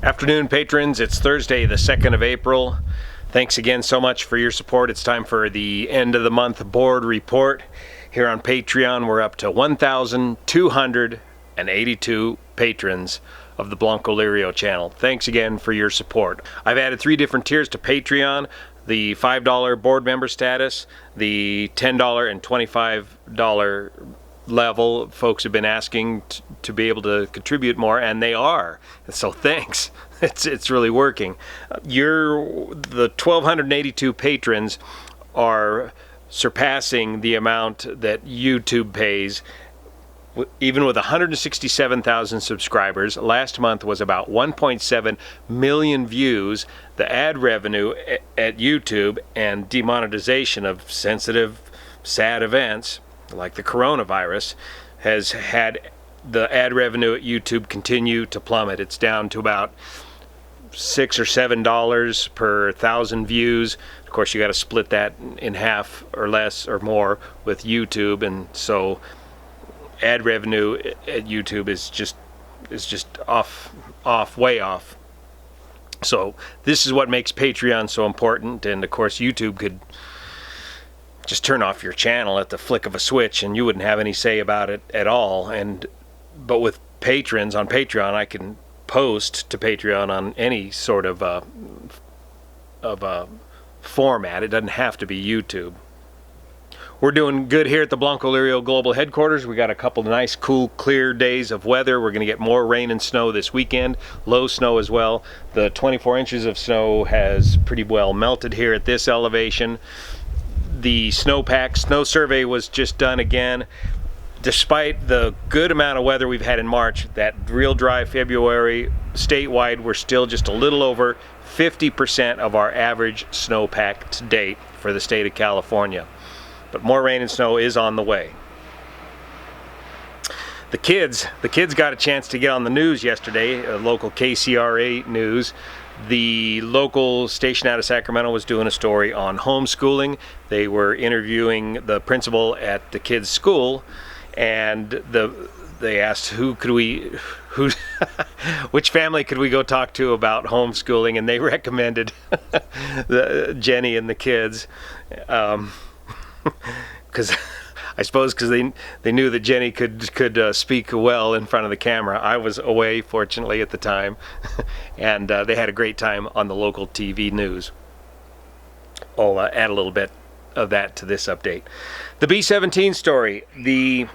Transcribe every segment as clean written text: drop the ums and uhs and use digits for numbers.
Afternoon, patrons. It's Thursday, the 2nd of April. Thanks again so much for your support. It's time for the end of the month board report. Here on Patreon, we're up to 1,282 patrons of the Blanco Lirio channel. Thanks again for your support. I've added 3 different tiers to Patreon: the $5 board member status, the $10 and $25 level. Folks have been asking to be able to contribute more, and they are. So thanks. It's really working. The 1,282 patrons are surpassing the amount that YouTube pays. Even with 167,000 subscribers, last month was about 1.7 million views. The ad revenue at YouTube and demonetization of sensitive, sad events like the coronavirus has had the ad revenue at YouTube continue to plummet. It's down to about $6 or $7 per 1,000 views. Of course, you got to split that in half or less or more with YouTube, and so ad revenue at YouTube is just way off. So this is what makes Patreon so important. And of course, YouTube could just turn off your channel at the flick of a switch and you wouldn't have any say about it at all. But with patrons on Patreon, I can post to Patreon on any sort of format. It doesn't have to be YouTube. We're doing good here at the Blanco Lirio Global Headquarters. We got a couple of nice, cool, clear days of weather. We're going to get more rain and snow this weekend. Low snow as well. The 24 inches of snow has pretty well melted here at this elevation. The snowpack snow survey was just done again. Despite the good amount of weather we've had in March, that real dry February, statewide, we're still just a little over 50% of our average snowpack to date for the state of California. But more rain and snow is on the way. The kids got a chance to get on the news yesterday, local KCRA news. The local station out of Sacramento was doing a story on homeschooling. They were interviewing the principal at the kids' school, and they asked which family could we go talk to about homeschooling, and they recommended Jenny and the kids. Because I suppose they knew that Jenny could speak well in front of the camera. I was away, fortunately, at the time, and they had a great time on the local TV news. I'll add a little bit of that to this update. The B-17 story, the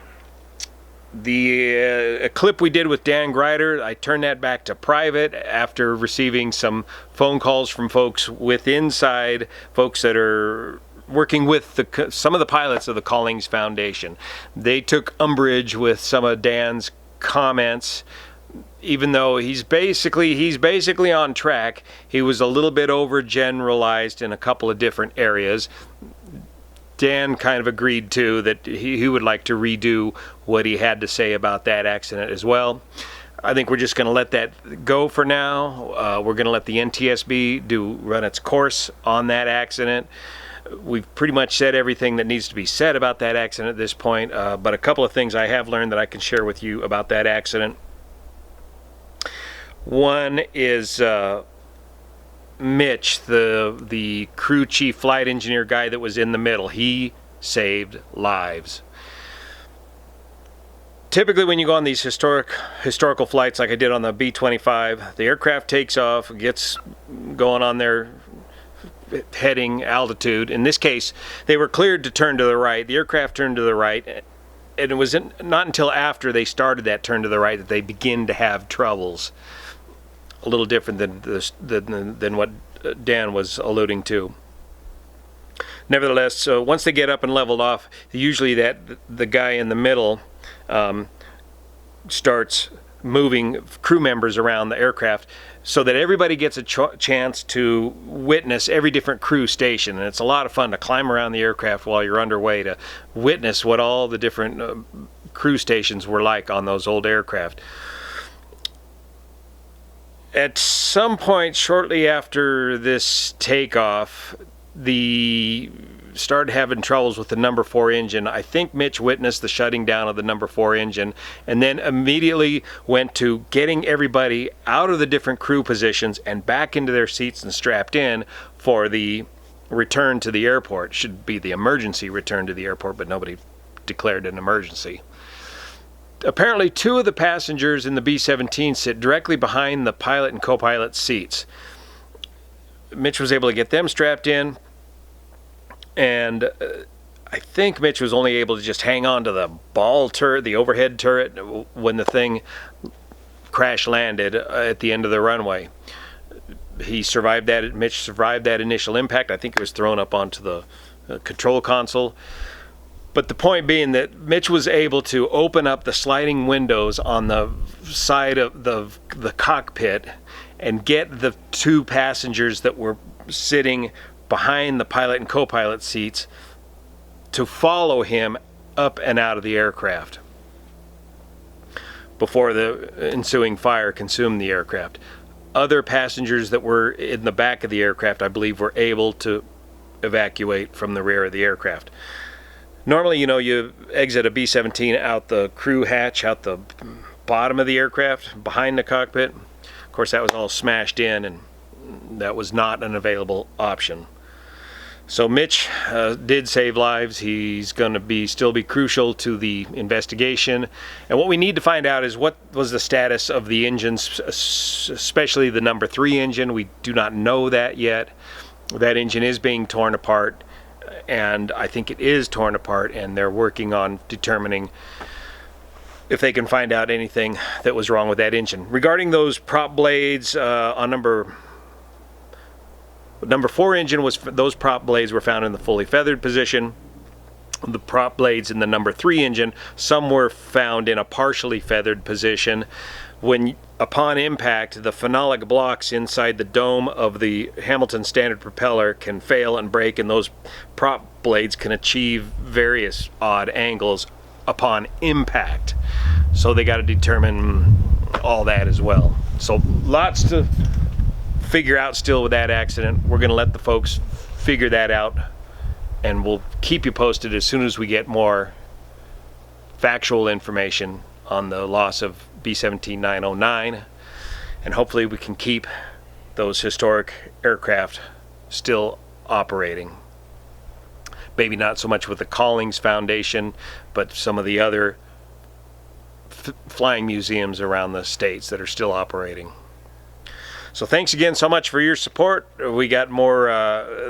clip we did with Dan Greider, I turned that back to private after receiving some phone calls from folks inside, folks that are working with some of the pilots of the Collings Foundation. They took umbrage with some of Dan's comments. Even though he's basically on track, he was a little bit overgeneralized in a couple of different areas. Dan kind of agreed too that he would like to redo what he had to say about that accident as well. I think we're just going to let that go for now. We're going to let the NTSB run its course on that accident. We've pretty much said everything that needs to be said about that accident at this point, but a couple of things I have learned that I can share with you about that accident. One is Mitch, the crew chief flight engineer guy that was in the middle. He saved lives. Typically when you go on these historical flights like I did on the B-25, the aircraft takes off, gets going on their heading altitude. In this case, they were cleared to turn to the right. The aircraft turned to the right, and it was not until after they started that turn to the right that they begin to have troubles. A little different than what Dan was alluding to. Nevertheless, once they get up and leveled off, usually the guy in the middle starts moving crew members around the aircraft so that everybody gets a chance to witness every different crew station. And it's a lot of fun to climb around the aircraft while you're underway to witness what all the different crew stations were like on those old aircraft. At some point shortly after this takeoff, the started having troubles with the number 4 engine. I think Mitch witnessed the shutting down of the number 4 engine and then immediately went to getting everybody out of the different crew positions and back into their seats and strapped in for the return to the airport. It should be the emergency return to the airport, but nobody declared an emergency. Apparently 2 of the passengers in the B-17 sit directly behind the pilot and co-pilot seats. Mitch was able to get them strapped in, and I think Mitch was only able to just hang on to the ball turret, the overhead turret, when the thing crash landed at the end of the runway. He survived that. Mitch survived that initial impact. I think it was thrown up onto the control console. But the point being that Mitch was able to open up the sliding windows on the side of the cockpit and get the 2 passengers that were sitting behind the pilot and co-pilot seats to follow him up and out of the aircraft before the ensuing fire consumed the aircraft. Other passengers that were in the back of the aircraft, I believe, were able to evacuate from the rear of the aircraft. Normally, you exit a B-17 out the crew hatch, out the bottom of the aircraft, behind the cockpit. Of course, that was all smashed in, and that was not an available option. So Mitch did save lives. He's going to still be crucial to the investigation. And what we need to find out is what was the status of the engines, especially the number 3 engine. We do not know that yet. That engine is being torn apart, and I think it is torn apart, and they're working on determining if they can find out anything that was wrong with that engine. Regarding those prop blades on number 4 engine, those prop blades were found in the fully feathered position. The prop blades in the number 3 engine, some were found in a partially feathered position. Upon impact, the phenolic blocks inside the dome of the Hamilton Standard propeller can fail and break, and those prop blades can achieve various odd angles upon impact. So they got to determine all that as well. So lots to figure out still with that accident. We're going to let the folks figure that out, and we'll keep you posted as soon as we get more factual information on the loss of B-17-909, and hopefully we can keep those historic aircraft still operating. Maybe not so much with the Collings Foundation, but some of the other flying museums around the states that are still operating. So thanks again so much for your support. We got more,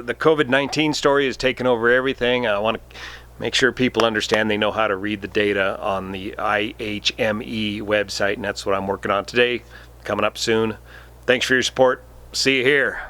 the COVID-19 story has taken over everything. I want to make sure people understand they know how to read the data on the IHME website, and that's what I'm working on today, coming up soon. Thanks for your support. See you here.